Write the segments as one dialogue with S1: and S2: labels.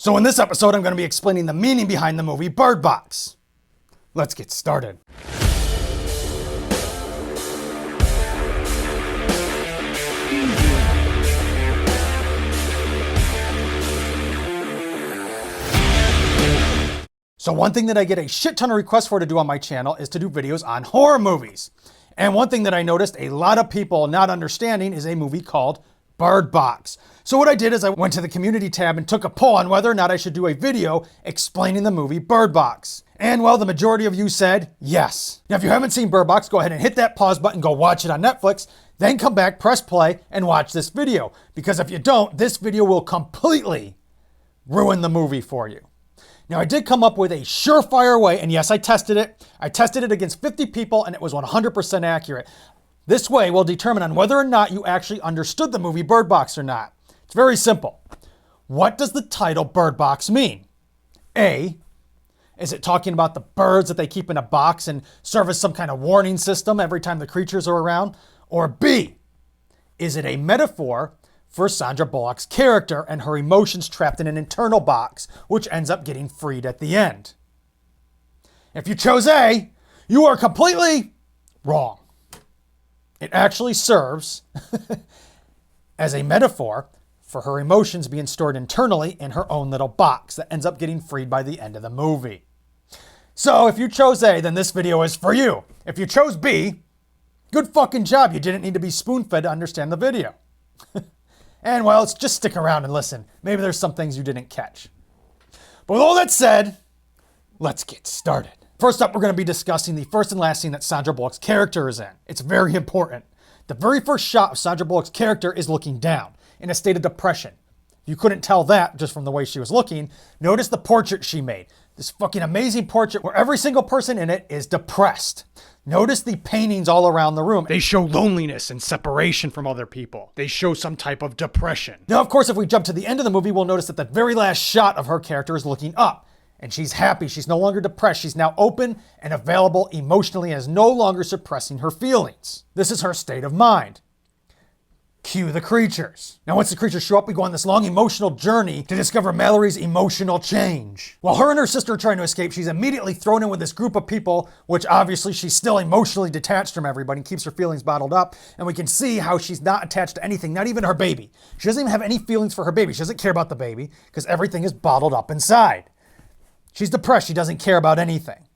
S1: So in this episode, I'm going to be explaining the meaning behind the movie Bird Box. Let's get started. So one thing that I get a shit ton of requests for to do on my channel is to do videos on horror movies. And one thing that I noticed a lot of people not understanding is a movie called Bird Box. So what I did is I went to the community tab and took a poll on whether or not I should do a video explaining the movie Bird Box. And well, the majority of you said yes. Now, if you haven't seen Bird Box, go ahead and hit that pause button, go watch it on Netflix, then come back, press play, and watch this video. Because if you don't, this video will completely ruin the movie for you. Now, I did come up with a surefire way, and yes, I tested it. I tested it against 50 people, and it was 100% accurate. This way will determine on whether or not you actually understood the movie Bird Box or not. It's very simple. What does the title Bird Box mean? A, is it talking about the birds that they keep in a box and serve as some kind of warning system every time the creatures are around? Or B, is it a metaphor for Sandra Bullock's character and her emotions trapped in an internal box, which ends up getting freed at the end? If you chose A, you are completely wrong. It actually serves as a metaphor for her emotions being stored internally in her own little box that ends up getting freed by the end of the movie. So if you chose A, then this video is for you. If you chose B, good fucking job. You didn't need to be spoon-fed to understand the video. And well, just stick around and listen. Maybe there's some things you didn't catch. But with all that said, let's get started. First up, we're going to be discussing the first and last scene that Sandra Bullock's character is in. It's very important. The very first shot of Sandra Bullock's character is looking down in a state of depression. You couldn't tell that just from the way she was looking. Notice the portrait she made. This fucking amazing portrait where every single person in it is depressed. Notice the paintings all around the room. They show loneliness and separation from other people. They show some type of depression. Now, of course, if we jump to the end of the movie, we'll notice that the very last shot of her character is looking up. And she's happy. She's no longer depressed. She's now open and available emotionally and is no longer suppressing her feelings. This is her state of mind. Cue the creatures. Now, once the creatures show up, we go on this long emotional journey to discover Mallory's emotional change. While her and her sister are trying to escape, she's immediately thrown in with this group of people, which obviously she's still emotionally detached from everybody and keeps her feelings bottled up. And we can see how she's not attached to anything, not even her baby. She doesn't even have any feelings for her baby. She doesn't care about the baby because everything is bottled up inside. She's depressed. She doesn't care about anything.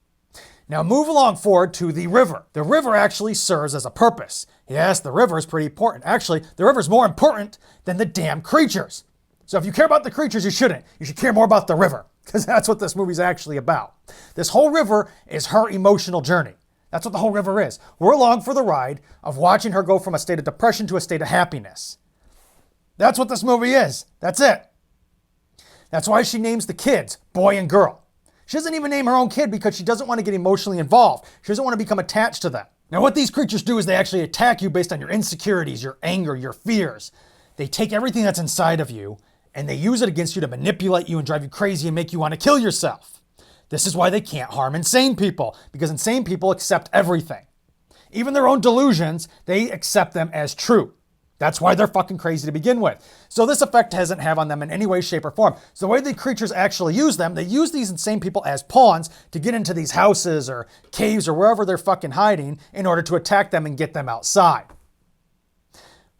S1: Now move along forward to the river. The river actually serves as a purpose. Yes, the river is pretty important. Actually, the river is more important than the damn creatures. So if you care about the creatures, you shouldn't. You should care more about the river, because that's what this movie's actually about. This whole river is her emotional journey. That's what the whole river is. We're along for the ride of watching her go from a state of depression to a state of happiness. That's what this movie is. That's it. That's why she names the kids boy and girl. She doesn't even name her own kid because she doesn't want to get emotionally involved. She doesn't want to become attached to them. Now, what these creatures do is they actually attack you based on your insecurities, your anger, your fears. They take everything that's inside of you and they use it against you to manipulate you and drive you crazy and make you want to kill yourself. This is why they can't harm insane people, because insane people accept everything. Even their own delusions, they accept them as true. That's why they're fucking crazy to begin with. So this effect doesn't have on them in any way, shape, or form. So the way the creatures actually use them, they use these insane people as pawns to get into these houses or caves or wherever they're fucking hiding in order to attack them and get them outside.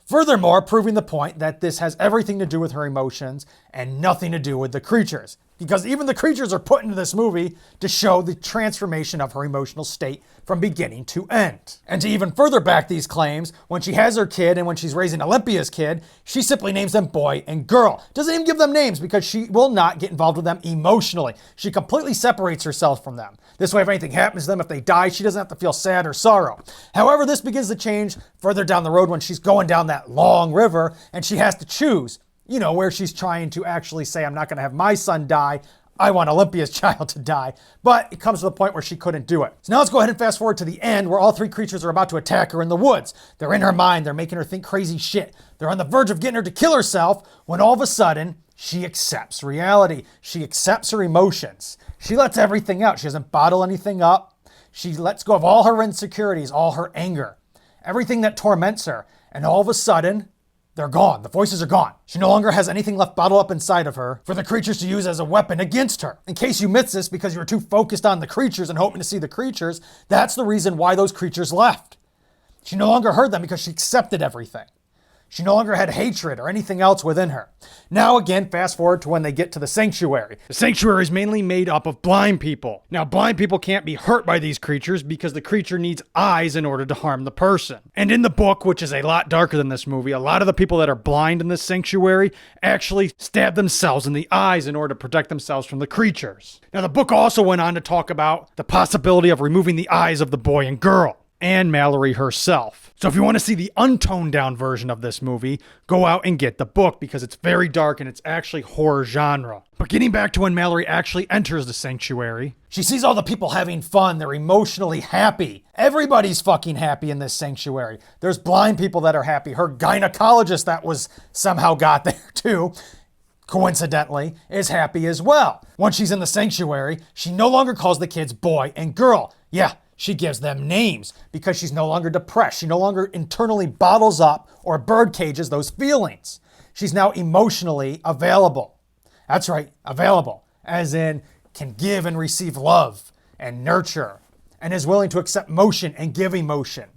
S1: Furthermore, proving the point that this has everything to do with her emotions and nothing to do with the creatures. Because even the creatures are put into this movie to show the transformation of her emotional state from beginning to end. And to even further back these claims, when she has her kid and when she's raising Olympia's kid, she simply names them boy and girl. Doesn't even give them names because she will not get involved with them emotionally. She completely separates herself from them. This way, if anything happens to them, if they die, she doesn't have to feel sad or sorrow. However, this begins to change further down the road when she's going down that long river and she has to choose. You know, where she's trying to actually say, I'm not going to have my son die. I want Olympia's child to die. But it comes to the point where she couldn't do it. So now let's go ahead and fast forward to the end where all three creatures are about to attack her in the woods. They're in her mind. They're making her think crazy shit. They're on the verge of getting her to kill herself when all of a sudden she accepts reality. She accepts her emotions. She lets everything out. She doesn't bottle anything up. She lets go of all her insecurities, all her anger, everything that torments her. And all of a sudden, They're gone. The voices are gone. She no longer has anything left bottled up inside of her for the creatures to use as a weapon against her. In case you missed this because you were too focused on the creatures and hoping to see the creatures, that's the reason why those creatures left. She no longer heard them because she accepted everything. She no longer had hatred or anything else within her. Now again, fast forward to when they get to the sanctuary. The sanctuary is mainly made up of blind people. Now, blind people can't be hurt by these creatures because the creature needs eyes in order to harm the person. And in the book, which is a lot darker than this movie, a lot of the people that are blind in this sanctuary actually stab themselves in the eyes in order to protect themselves from the creatures. Now, the book also went on to talk about the possibility of removing the eyes of the boy and girl, and Mallory herself. So if you want to see the untoned down version of this movie, go out and get the book because it's very dark and it's actually horror genre. But getting back to when Mallory actually enters the sanctuary, she sees all the people having fun. They're emotionally happy. Everybody's fucking happy in this sanctuary. There's blind people that are happy. Her gynecologist that was somehow got there too, coincidentally, is happy as well. Once she's in the sanctuary, she no longer calls the kids boy and girl. Yeah, she gives them names because she's no longer depressed. She no longer internally bottles up or bird cages those feelings. She's now emotionally available. That's right, available, as in can give and receive love and nurture and is willing to accept motion and give emotion.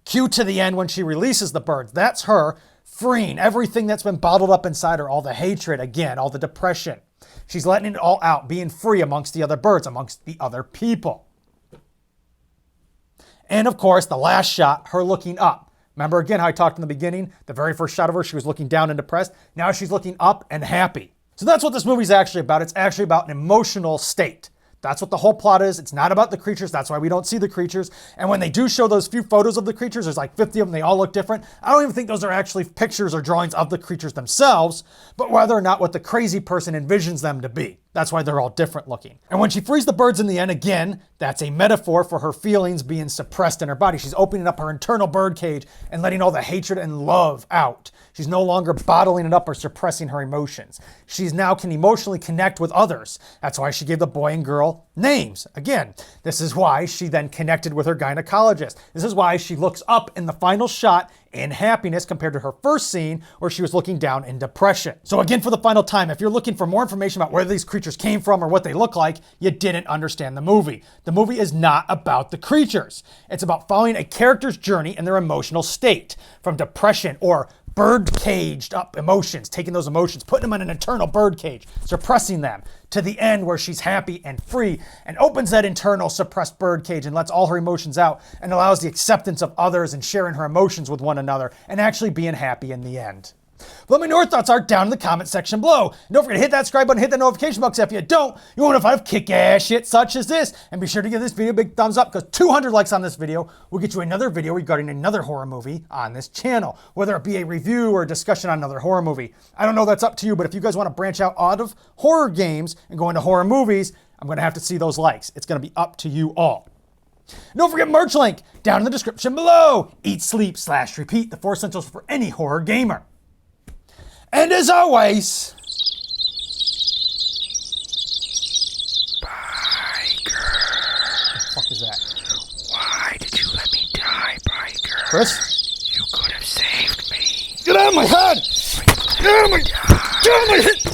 S1: Cue to the end when she releases the birds. That's her freeing everything that's been bottled up inside her, all the hatred, again, all the depression. She's letting it all out, being free amongst the other birds, amongst the other people. And of course, the last shot, her looking up. Remember again how I talked in the beginning? The very first shot of her, she was looking down and depressed. Now she's looking up and happy. So that's what this movie's actually about. It's actually about an emotional state. That's what the whole plot is. It's not about the creatures. That's why we don't see the creatures. And when they do show those few photos of the creatures, there's like 50 of them. They all look different. I don't even think those are actually pictures or drawings of the creatures themselves, but whether or not what the crazy person envisions them to be. That's why they're all different looking. And when she frees the birds in the end, again, that's a metaphor for her feelings being suppressed in her body. She's opening up her internal bird cage and letting all the hatred and love out. She's no longer bottling it up or suppressing her emotions. She's now can emotionally connect with others. That's why she gave the boy and girl names. Again, this is why she then connected with her gynecologist. This is why she looks up in the final shot in happiness compared to her first scene where she was looking down in depression. So again, for the final time, if you're looking for more information about where these creatures came from or what they look like, you didn't understand the movie. The movie is not about the creatures. It's about following a character's journey in their emotional state from depression or bird caged up emotions, taking those emotions, putting them in an internal bird cage, suppressing them to the end where she's happy and free and opens that internal suppressed bird cage and lets all her emotions out and allows the acceptance of others and sharing her emotions with one another and actually being happy in the end. Let me know your thoughts are down in the comment section below. And don't forget to hit that subscribe button, hit that notification box. If you don't, you won't find kick-ass shit such as this. And be sure to give this video a big thumbs up because 200 likes on this video will get you another video regarding another horror movie on this channel, whether it be a review or a discussion on another horror movie. I don't know, that's up to you, but if you guys want to branch out of horror games and go into horror movies, I'm going to have to see those likes. It's going to be up to you all. Don't forget merch link down in the description below. Eat, sleep, / repeat, the 4 essentials for any horror gamer. And as always,
S2: Biker.
S1: What the fuck is that?
S2: Why did you let me die, Biker?
S1: Chris?
S2: You could have saved me.
S1: Get out of my head! Get out of my head!